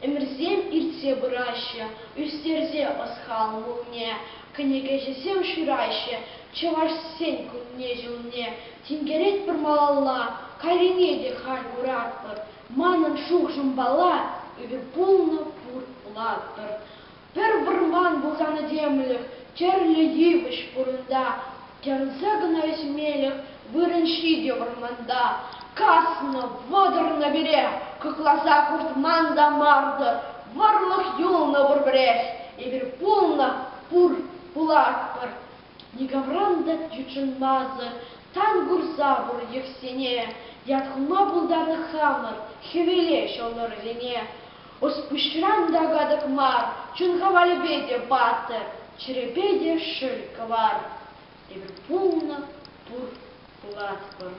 Эмірзем ирте бұрайшы, үстерзе осхал мұлне, кінеге жесем шырайшы, чываш сен күнне жылне, тингерет бір малалла, карине де хай бұратпыр, манын шуқ жымбала, үбі полны пұр бұлаттыр. Бір вырман бұлғаны демілік, черлі евіш бұрында, керзі гына өзмелік, вырынши де вырманда, касны водыр набере, кыкласа куртман да марды, варлық юлны бір бірес, ебір полны пұр бұлаттыр. Негавранда тючынмазы, тан гурза бұр ексене, ятқыма бұлданы хамыр, хевеле шолыр вене. Оспышран да гадық мар, чунға валебеде баты, черебеде шылька бар. Ебір полны пұр бұлаттыр.